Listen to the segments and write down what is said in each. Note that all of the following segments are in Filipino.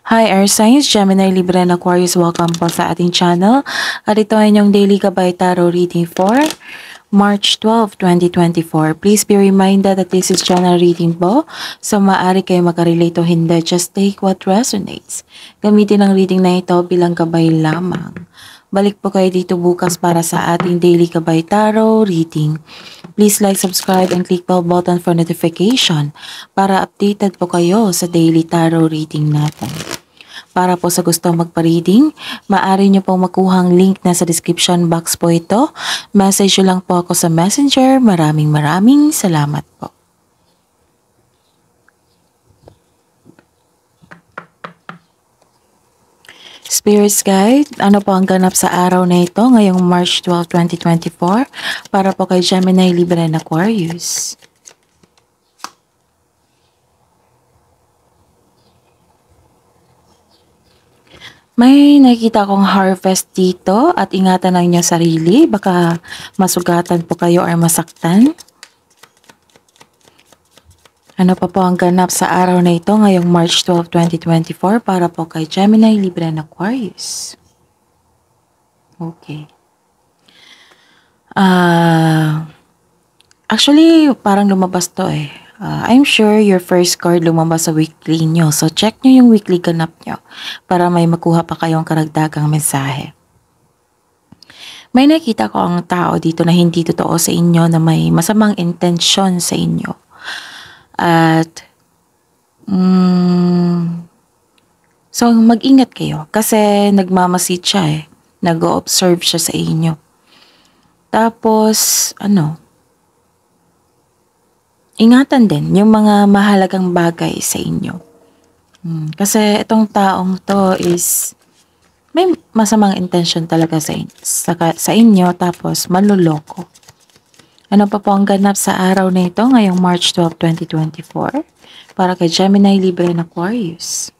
Hi Air Signs, Gemini, Libra, and Aquarius. Welcome po sa ating channel. At ito ay inyong Daily Gabay Tarot Reading for March 12, 2024. Please be reminded that this is general reading po. So maaari kayo makarelate o hindi. Just take what resonates. Gamitin ang reading na ito bilang gabay lamang. Balik po kayo dito bukas para sa ating Daily Gabay Tarot Reading. Please like, subscribe, and click bell button for notification para updated po kayo sa daily tarot reading natin. Para po sa gustong magpa-reading, maaari nyo pong makuhang link na sa description box po ito. Message nyo lang po ako sa Messenger. Maraming salamat po. Spirits Guide, ano po ang ganap sa araw na ito ngayong March 12, 2024 para po kay Gemini, Libra, and Aquarius? May nakikita akong harvest dito at ingatan lang niyo sarili. Baka masugatan po kayo or masaktan. Ano pa po ang ganap sa araw na ito ngayong March 12, 2024 para po kay Gemini, Libra, and Aquarius? Okay. Actually, parang lumabas to eh. I'm sure your first card lumabas sa weekly nyo. So, check nyo yung weekly ganap nyo para may makuha pa kayong karagdagang mensahe. May nakita ko ang tao dito na hindi totoo sa inyo na may masamang intensyon sa inyo. At, so mag-ingat kayo kasi nagmamasid siya eh. Nag-o-observe siya sa inyo. Tapos, ingatan din yung mga mahalagang bagay sa inyo. Kasi itong taong to is may masamang intention talaga sa inyo tapos manloloko. Ano pa po ang ganap sa araw na ito ngayong March 12, 2024 para kay Gemini, Libra, and Aquarius?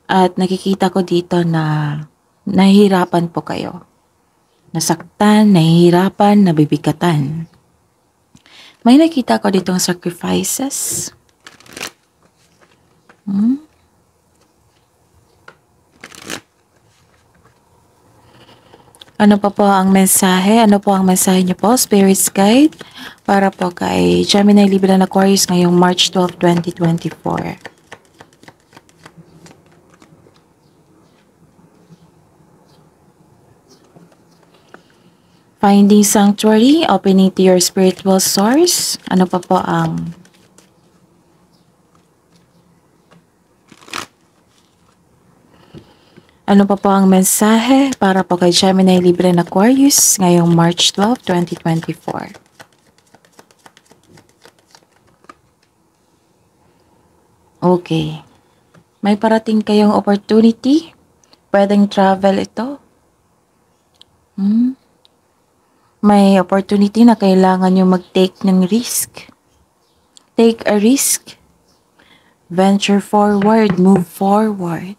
At nakikita ko dito na nahihirapan po kayo. Nasaktan, nahihirapan, nabibigatan. May nakita ko ditong sacrifices. Ano pa po ang mensahe? Ano po ang mensahe niyo po, Spirits Guide, para po kay Gemini, Libra, and Aquarius ngayong March 12, 2024? Finding sanctuary, opening to your spiritual source. Ano pa po ang mensahe para po kay Gemini, Libra, and Aquarius ngayong March 12, 2024? Okay. May parating kayong opportunity. Pwedeng travel ito. May opportunity na kailangan nyo mag-take ng risk. Take a risk. Venture forward. Move forward.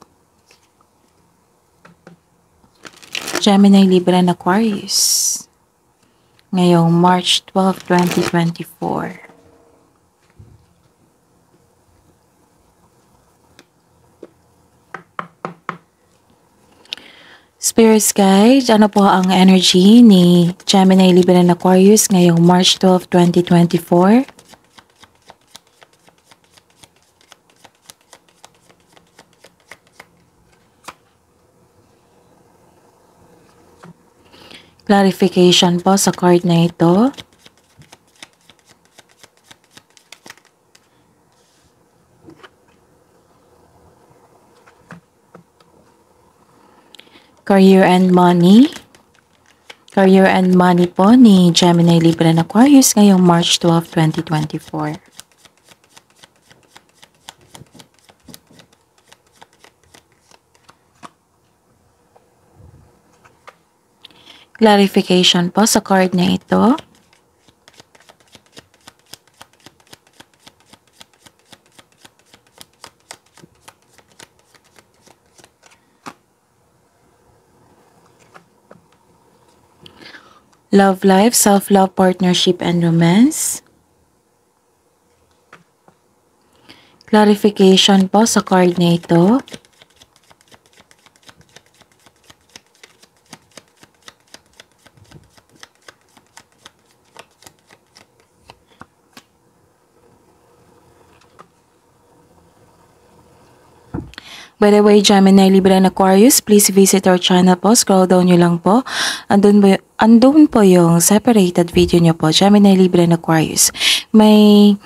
Gemini, Libra, and Aquarius ngayong March 12, 2024. Spirits Guide, ano po ang energy ni Gemini, Libra, and Aquarius ngayong March 12, 2024? Clarification po sa card na ito. Career and money. Career and money po ni Gemini, Libra, and Aquarius ngayong March 12, 2024. Clarification po sa card na ito. Love life, self-love, partnership, and romance. Clarification po sa card na ito. By the way, Gemini, Libra, and Aquarius, please visit our channel po. Scroll down nyo lang po. Andun po yung separated video nyo po. Gemini, Libra, and Aquarius. May,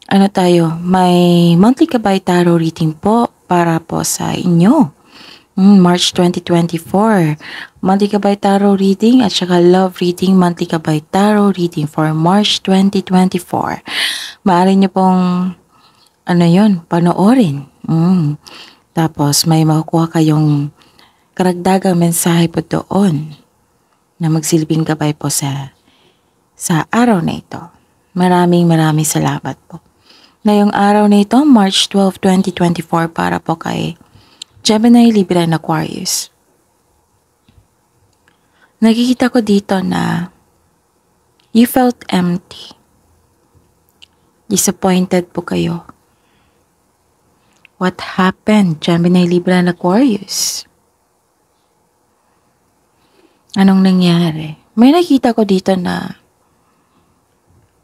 may monthly Gabay Tarot reading po para po sa inyo. March 2024. Monthly Gabay Tarot reading at saka love reading, monthly Gabay Tarot reading for March 2024. Maaari nyo pong, panoorin. Tapos may makukuha kayong karagdagang mensahe po doon na magsilbing gabay po sa araw na ito. Maraming salamat po. Ngayong araw na ito, March 12, 2024 para po kay Gemini, Libra, and Aquarius. Nakikita ko dito na you felt empty. Disappointed po kayo. What happened, Gemini, Libra, and Aquarius? Anong nangyari? May nakita ko dito na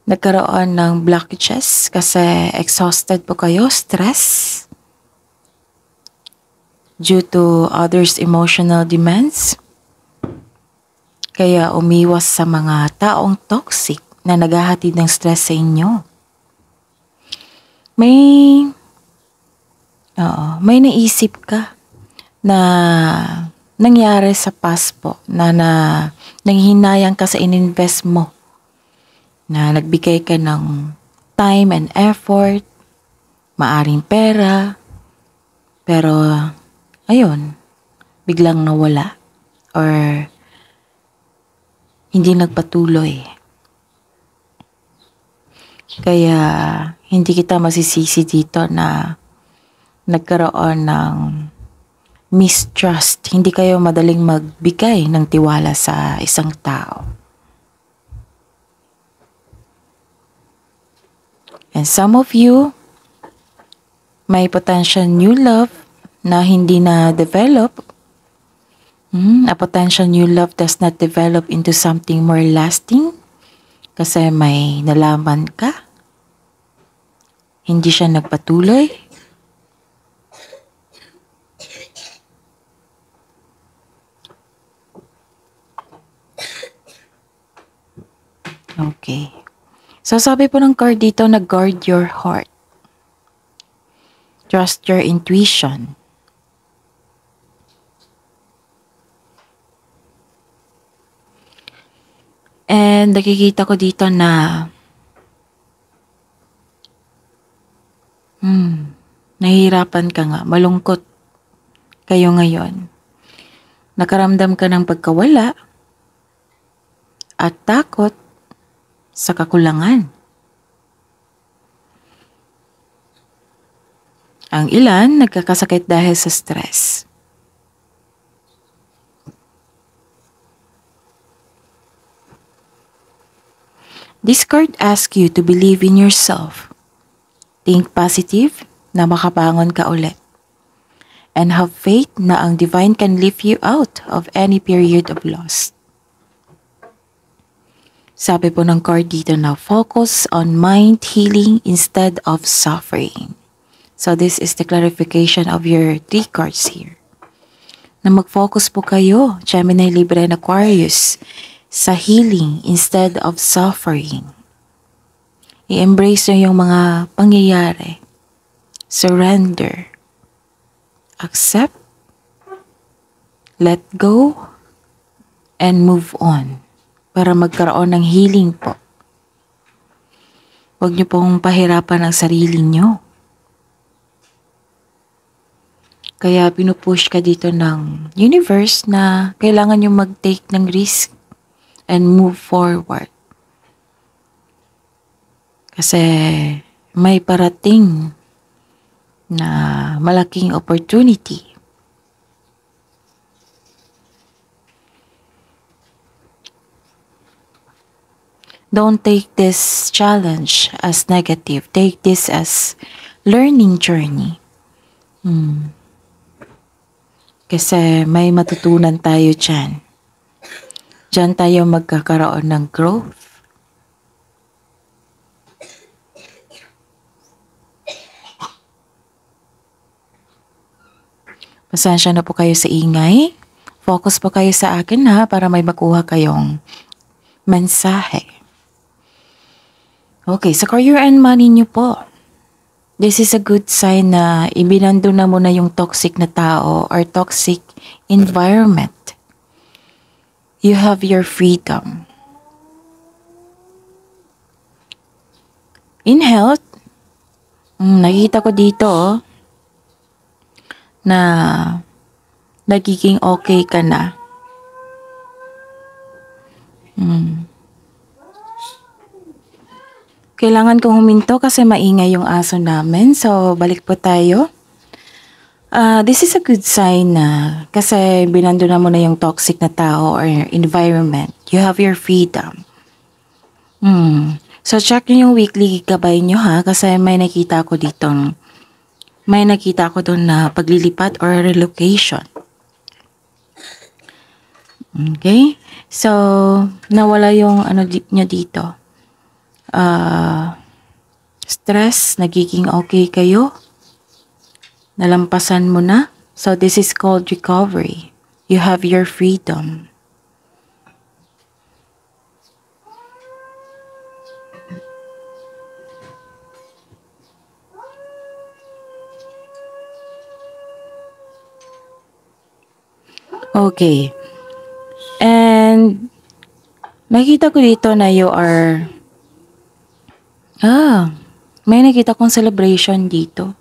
nagkaroon ng blockages kasi exhausted po kayo, stress due to others' emotional demands. Kaya umiwas sa mga taong toxic na naghahatid ng stress sa inyo. May naisip ka na nangyari sa past po na nanghihinayang ka sa ininvest mo, na nagbigay ka ng time and effort, maaring pera, pero ayun, biglang nawala or hindi nagpatuloy. Kaya hindi kita masisisi dito na nagkaroon ng mistrust. Hindi kayo madaling magbigay ng tiwala sa isang tao. And some of you, may potential new love na hindi na-develop. A potential new love does not develop into something more lasting kasi may nalaman ka. Hindi siya nagpatuloy. Okay. So sabi po ng card dito na guard your heart. Trust your intuition. And nakikita ko dito na nahihirapan ka nga, malungkot kayo ngayon. Nakaramdam ka ng pagkawala at takot sa kakulangan. Ang ilan nagkakasakit dahil sa stress. This card asks you to believe in yourself. Think positive na makabangon ka ulit. And have faith na ang divine can lift you out of any period of loss. Sabi po ng card dito na focus on mind healing instead of suffering. So this is the clarification of your 3 cards here. Na mag-focus po kayo, Gemini, Libra, and Aquarius, sa healing instead of suffering. I-embrace nyo yung mga pangyayari. Surrender. Accept. Let go. And move on. Para magkaroon ng healing po. Huwag niyo pong pahirapan ang sarili niyo. Kaya pinupush ka dito ng universe na kailangan niyo mag-take ng risk and move forward. Kasi may parating na malaking opportunity. Don't take this challenge as negative. Take this as learning journey. Kasi may matutunan tayo dyan. Diyan tayo magkakaroon ng growth. Pasensya na po kayo sa ingay. Focus po kayo sa akin ha para may makuha kayong mensahe. Okay, sa career and money niyo po. This is a good sign na ibinando na mo na yung toxic na tao or toxic environment. You have your freedom. In health, nakita ko dito na nagiging okay ka na. Kailangan kong huminto kasi maingay yung aso namin. So, balik po tayo. This is a good sign na kasi binando na mo na yung toxic na tao or environment. You have your freedom. So, check nyo yung weekly gabay nyo ha kasi may nakita ko dito. May nakita ko doon na paglilipat or relocation. Okay? So, nawala yung niya dito. Stress, nagiging okay kayo. Nalampasan mo na. So, this is called recovery. You have your freedom. Okay. And nakita ko dito na you are may nakita kong celebration dito.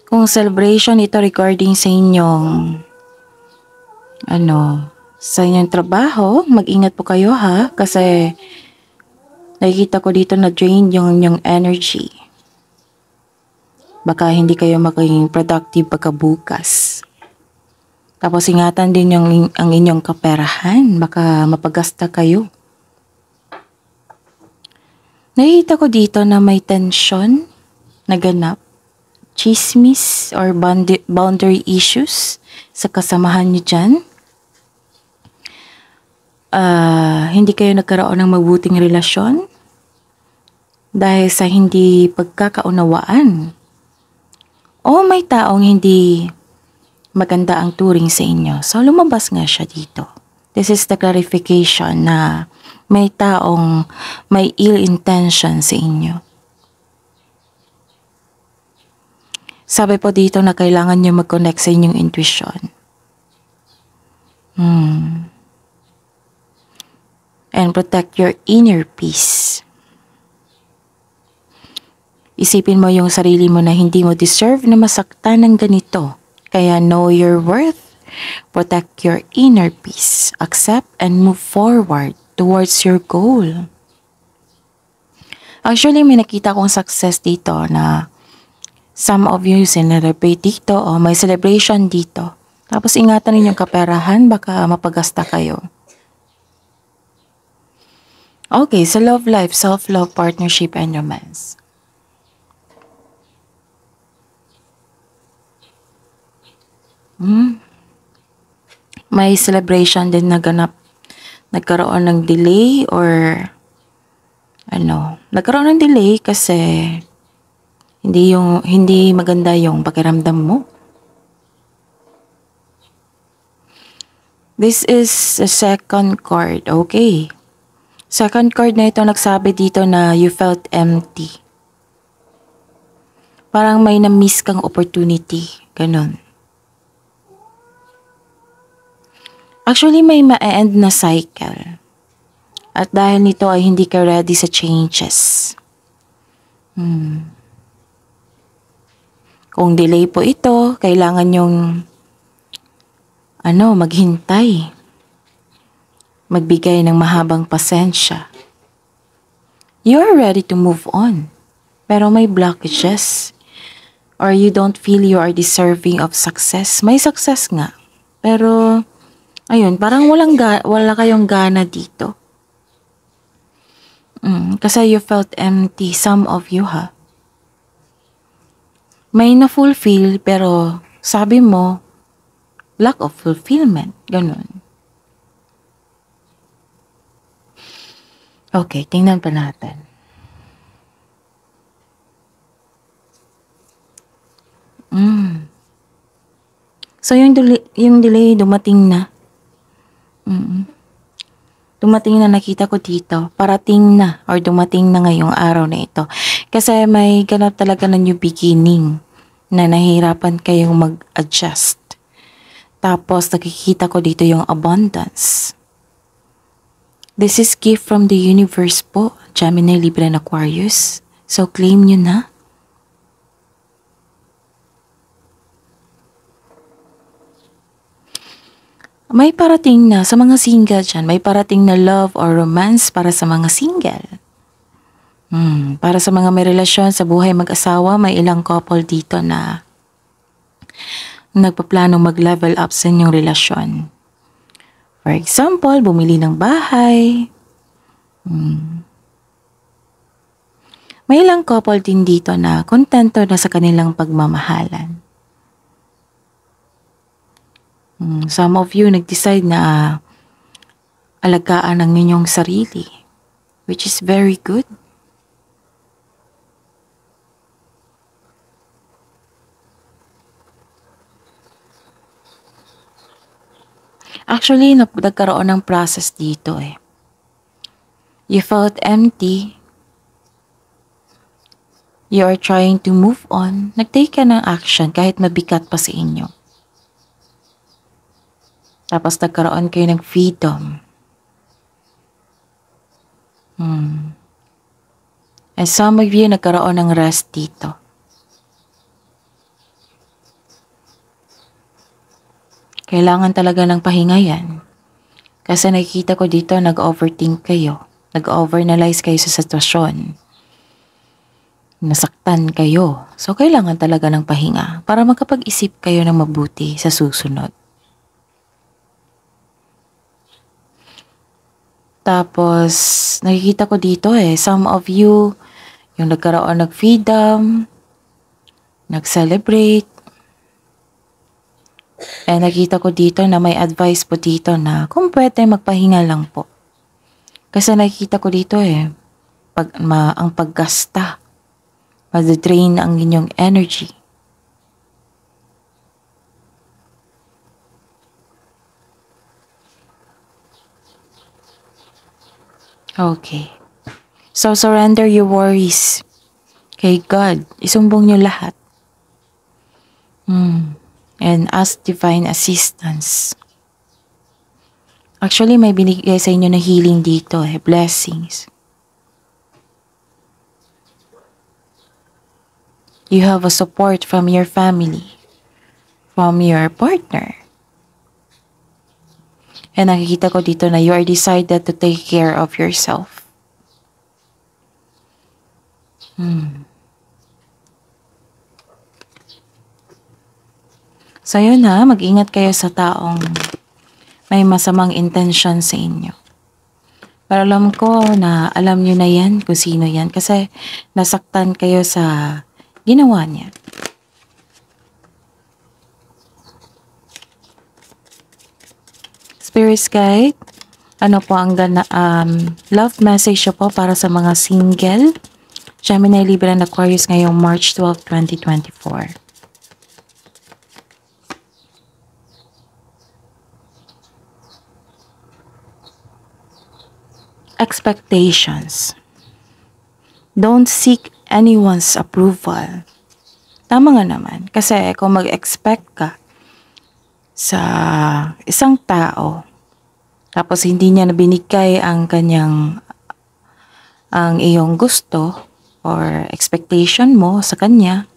Kung celebration ito regarding sa inyong sa inyong trabaho, mag-ingat po kayo ha kasi nakikita ko dito na drain yung inyong energy. Baka hindi kayo maging productive pagkabukas. Tapos ingatan din ang inyong kaperahan. Baka mapagasta kayo. Nakita ko dito na may tension na ganap. Chismis or boundary issues sa kasamahan nyo dyan. Hindi kayo nagkaroon ng mabuting relasyon dahil sa hindi pagkakaunawaan. O may taong hindi maganda ang turing sa inyo. So, lumabas nga siya dito. This is the clarification na may taong may ill intention sa inyo. Sabi po dito na kailangan nyo mag-connect sa inyong intuition. And protect your inner peace. Isipin mo yung sarili mo na hindi mo deserve na masaktan ng ganito. Kaya know your worth, protect your inner peace, accept and move forward towards your goal. Actually, may nakita kong success dito na some of you celebrate dito o may celebration dito. Tapos ingatan ninyong kaperahan, baka mapagasta kayo. Okay, sa love life, self-love, partnership, and romance. May celebration din naganap. Nagkaroon ng delay or nagkaroon ng delay kasi hindi maganda yung pakiramdam mo. This is a second card, okay. Second card na ito nagsabi dito na you felt empty. Parang may na-miss kang opportunity, ganun. Actually, may ma-end na cycle. At dahil nito ay hindi ka ready sa changes. Kung delay po ito, kailangan yung maghintay. Magbigay ng mahabang pasensya. You are ready to move on. Pero may blockages. Or you don't feel you are deserving of success. May success nga. Pero ayun, parang wala kayong gana dito. Kasi you felt empty, some of you ha. May na-fulfill pero sabi mo, lack of fulfillment, ganun. Okay, tingnan pa natin. So yung delay dumating na. Dumating na, nakita ko dito. Parating na or dumating na ngayong araw na ito. Kasi may ganap talaga na new beginning na nahihirapan kayong mag-adjust. Tapos nakikita ko dito yung abundance. This is gift from the universe po, Gemini, Libra, and Aquarius. So claim nyo na. May parating na sa mga single dyan, may parating na love or romance para sa mga single. Para sa mga may relasyon sa buhay mag-asawa, may ilang couple dito na nagpaplano mag-level up sa inyong relasyon. For example, bumili ng bahay. May ilang couple din dito na kontento na sa kanilang pagmamahalan. Some of you nag-decide na alagaan ang inyong sarili, which is very good. Actually, nagkaroon ng process dito eh. You felt empty. You are trying to move on. Nag-take ka ng action kahit mabigat pa sa inyo. Tapos nagkaroon kayo ng freedom. And some of you nagkaroon ng rest dito. Kailangan talaga ng pahinga yan. Kasi nakikita ko dito nag-overthink kayo. Nag-overanalyze kayo sa sitwasyon. Nasaktan kayo. So kailangan talaga ng pahinga para makapag-isip kayo ng mabuti sa susunod. Tapos, nakikita ko dito some of you, yung nagkaroon ng freedom, nag-celebrate. Nakita ko dito na may advice po dito na kung pwede magpahinga lang po. Kasi nakikita ko dito ang paggasta, mag-drain ang inyong energy. Okay. So, surrender your worries kay God. Isumbong nyo lahat. And ask divine assistance. Actually, may binigay sa inyo na healing dito blessings. You have a support from your family, from your partner. And nakikita ko dito na you are decided to take care of yourself. So yun mag-ingat kayo sa taong may masamang intention sa inyo. Pero alam ko na alam nyo na yan kung sino yan kasi nasaktan kayo sa ginawa niya. Spirit guide, ano po ang love message po para sa mga single, Gemini, Libra, and Aquarius ngayong March 12, 2024. Expectations. Don't seek anyone's approval. Tama nga naman. Kasi kung mag-expect ka sa isang tao, tapos hindi niya nabinigay ang iyong gusto or expectation mo sa kanya,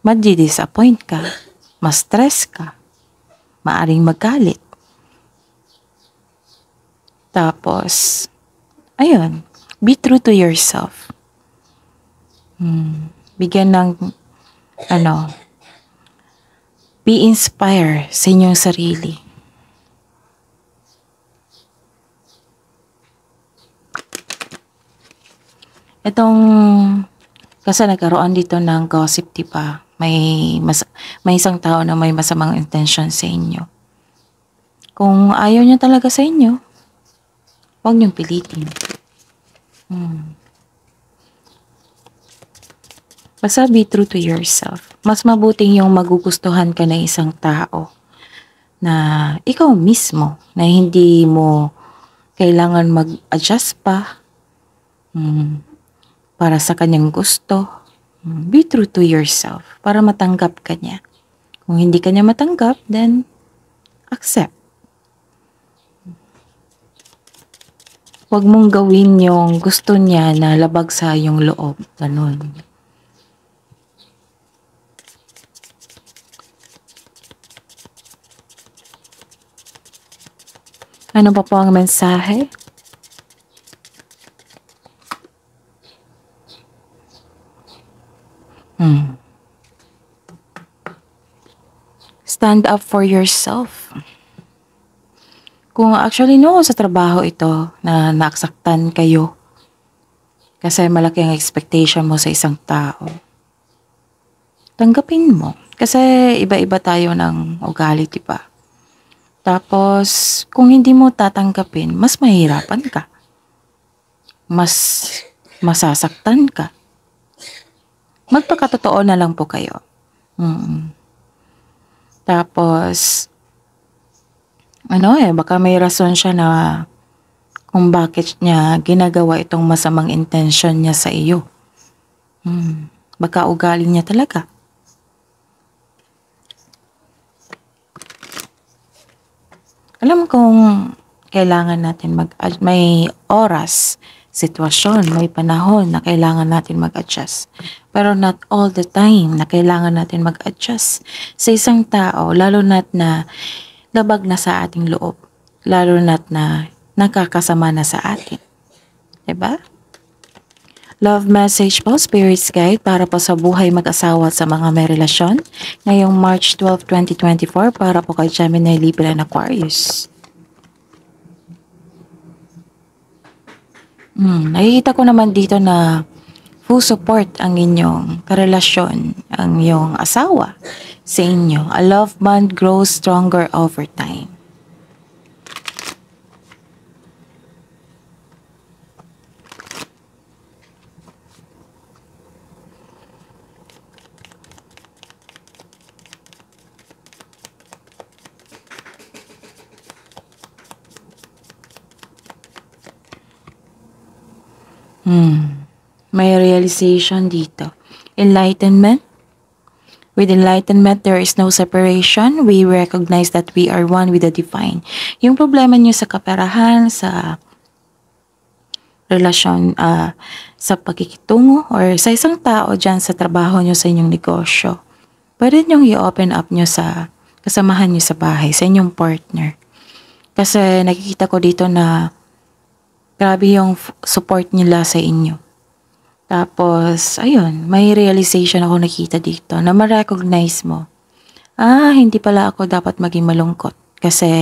madi-disappoint ka, ma-stress ka, maaring magalit. Tapos, ayun, be true to yourself. Bigyan ng, be inspired sa inyong sarili. Itong, kasi nagkaroon dito ng gossip, diba? May isang tao na may masamang intention sa inyo. Kung ayaw niya talaga sa inyo, huwag niyong pilitin. Basta be true to yourself. Mas mabuting yung magugustuhan ka ng isang tao na ikaw mismo, na hindi mo kailangan mag-adjust pa para sa kanyang gusto. Be true to yourself para matanggap ka niya. Kung hindi ka niya matanggap, then accept. Huwag mong gawin yung gusto niya na labag sa iyong loob. Ganun. Ano pa po ang mensahe? Stand up for yourself. Kung actually sa trabaho ito na naksaktan kayo kasi malaki ang expectation mo sa isang tao, tanggapin mo. Kasi iba-iba tayo ng ugali, diba? Tapos, kung hindi mo tatanggapin, mas mahirapan ka. Mas masasaktan ka. Magpakatotoo na lang po kayo. Tapos, baka may rason siya na kung bakit niya ginagawa itong masamang intention niya sa iyo. Baka ugali niya talaga. Alam kong kailangan natin may oras, sitwasyon, may panahon na kailangan natin mag-adjust. Pero not all the time na kailangan natin mag-adjust sa isang tao, lalo na't na labag na sa ating loob. Lalo na't na nakakasama na sa atin. Diba? Love message po, Spirit's Guide, para po sa buhay mag-asawa at sa mga may relasyon. Ngayong March 12, 2024, para po kay Gemini, Libra, and Aquarius. Nakikita ko naman dito na full support ang inyong karelasyon, ang iyong asawa sa inyo. A love bond grows stronger over time. May realization dito. Enlightenment. With enlightenment, there is no separation. We recognize that we are one with the divine. Yung problema niyo sa kaperahan, sa relasyon, sa pagkikitungo, or sa isang tao dyan sa trabaho niyo, sa inyong negosyo, pwede niyong i-open up niyo sa kasamahan niyo sa bahay, sa inyong partner. Kasi nakikita ko dito na grabe yung support nila sa inyo. Tapos, ayun, may realization ako nakita dito na ma-recognize mo. Hindi pala ako dapat maging malungkot. Kasi,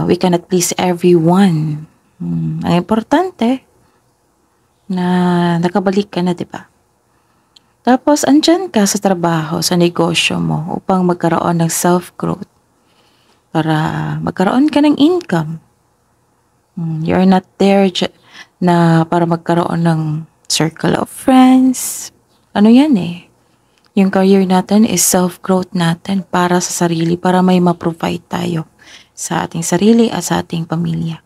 we cannot please everyone. Ang importante, na nakabalik ka na, diba? Tapos, andyan ka sa trabaho, sa negosyo mo, upang magkaroon ng self-growth. Para magkaroon ka ng income. You're not there na para magkaroon ng circle of friends. Ano yan eh? Yung career natin is self-growth natin para sa sarili, para may ma-provide tayo sa ating sarili at sa ating pamilya.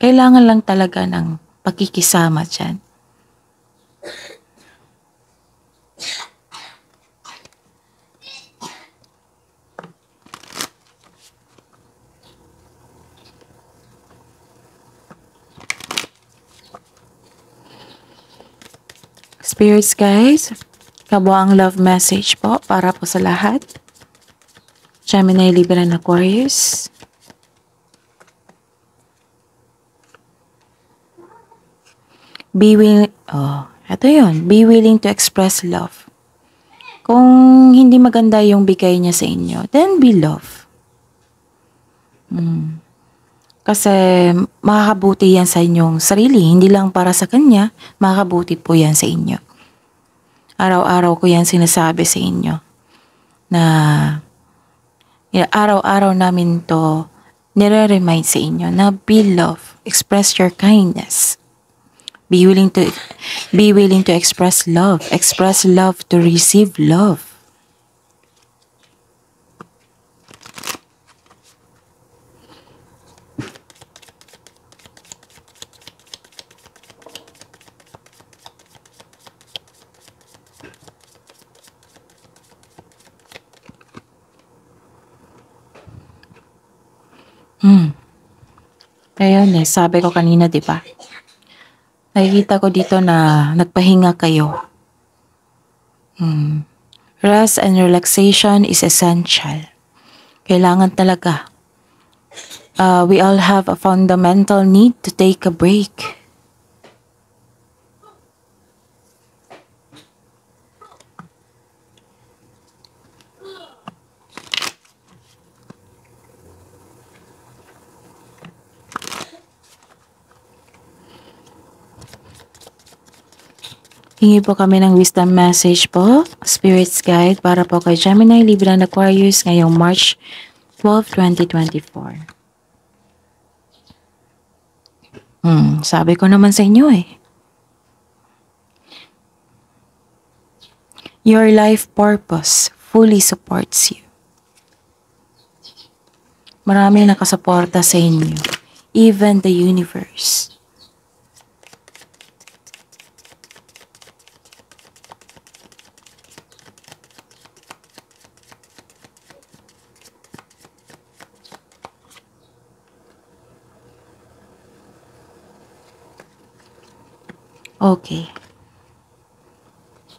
Kailangan lang talaga ng pakikisama dyan. Spirits guys, kabuang love message po para po sa lahat. Gemini, Libra, and Aquarius. Be willing to express love. Kung hindi maganda yung bigay niya sa inyo, then be love. Kasi makakabuti yan sa inyong sarili. Hindi lang para sa kanya, makakabuti po yan sa inyo. Araw-araw ko yan sinasabi sa inyo na araw-araw namin to nire-remind sa inyo na be love, express your kindness. Be willing to express love to receive love. Ayun sabi ko kanina, di ba? Nakikita ko dito na nagpahinga kayo. Rest and relaxation is essential. Kailangan talaga. We all have a fundamental need to take a break. Hingi po kami ng wisdom message po, Spirit's Guide, para po kay Gemini, Libra, and Aquarius ngayong March 12, 2024. Sabi ko naman sa inyo Your life purpose fully supports you. Maraming nakasuporta sa inyo, even the universe. Okay.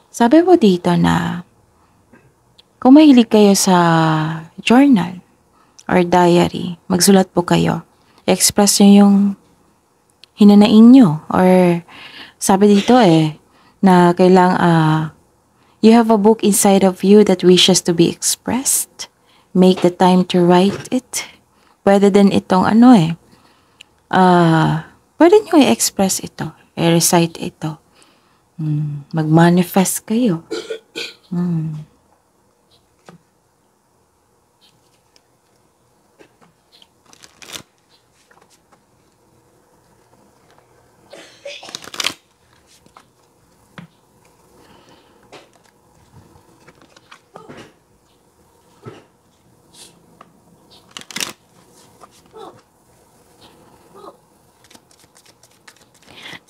Sabi po dito na kung mahilig kayo sa journal or diary, magsulat po kayo. Express nyo yung hinanain nyo. Or sabi dito na you have a book inside of you that wishes to be expressed. Make the time to write it. Pwede din itong pwede nyo i-express ito. I-recite ito. Mag-manifest kayo.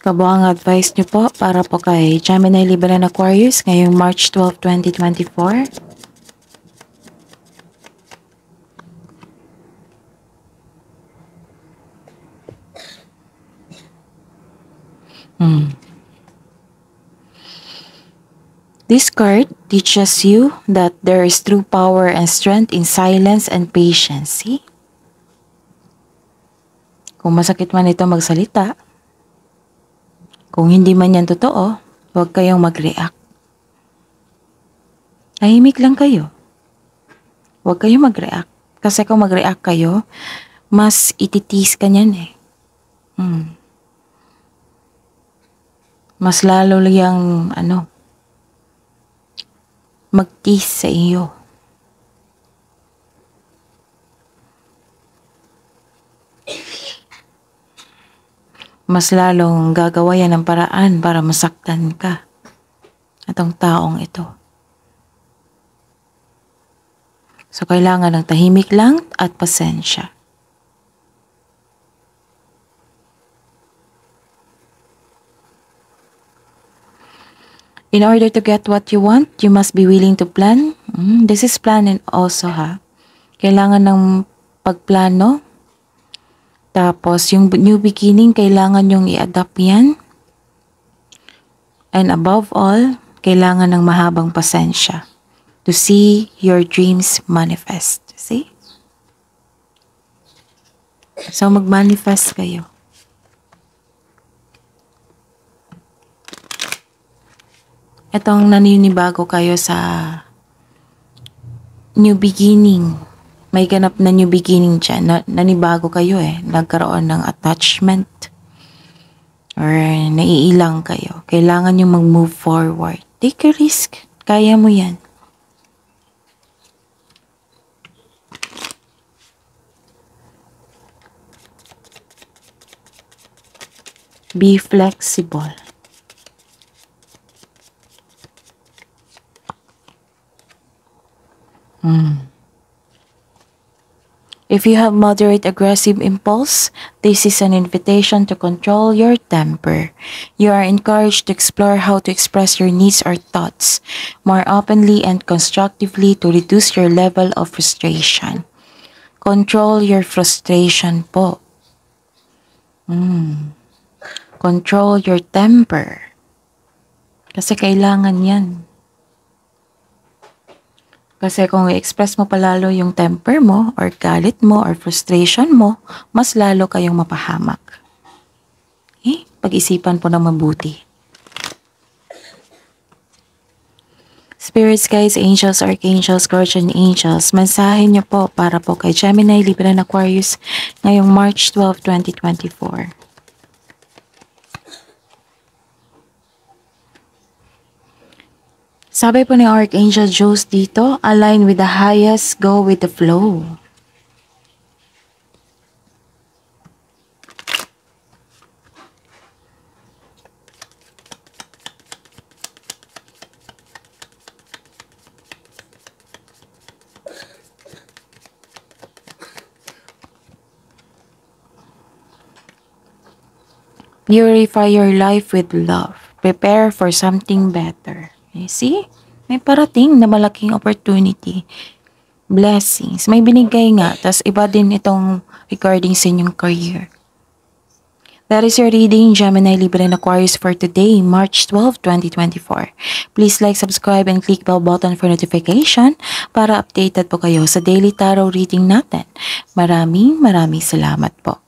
Kabuang advice nyo po para po kay Gemini, Libra, and Aquarius ngayong March 12, 2024. This card teaches you that there is true power and strength in silence and patience. See? Kung masakit man ito magsalita, kung hindi man yan totoo, huwag kayong mag-react. Tahimik lang kayo. Huwag kayong mag-react. Kasi kung mag-react kayo, mas ititis ka niyan Mas lalo yung mag-tease sa iyo. Mas lalong gagawa yan ng paraan para masaktan ka. Atong taong ito. So, kailangan ng tahimik lang at pasensya. In order to get what you want, you must be willing to plan. This is planning also Kailangan ng pagplano. Tapos, yung new beginning, kailangan yung i-adapt yan. And above all, kailangan ng mahabang pasensya to see your dreams manifest. See? So, mag-manifest kayo. Itong naninibago kayo sa new beginning. May ganap na new beginning dyan. Nanibago kayo eh. Nagkaroon ng attachment. Or naiilang kayo. Kailangan nyo mag-move forward. Take a risk. Kaya mo yan. Be flexible. If you have moderate aggressive impulse, this is an invitation to control your temper. You are encouraged to explore how to express your needs or thoughts more openly and constructively to reduce your level of frustration. Control your frustration po. Control your temper. Kasi kailangan yan. Kasi kung i-express mo palalo yung temper mo, or galit mo, or frustration mo, mas lalo kayong mapahamak. Okay? Pag-isipan po na mabuti. Spirits, guides, angels, archangels, guardian angels, mensahe niyo po para po kay Gemini, Libra, and Aquarius ngayong March 12, 2024. Sabi po ni Archangel Jose dito, align with the highest, go with the flow. Purify your life with love. Prepare for something better. You see? May parating na malaking opportunity. Blessings. May binigay nga. Tas iba din itong regarding sa inyong career. That is your reading, Gemini, Libra, and Aquarius for today, March 12, 2024. Please like, subscribe, and click bell button for notification para updated po kayo sa daily tarot reading natin. Maraming salamat po.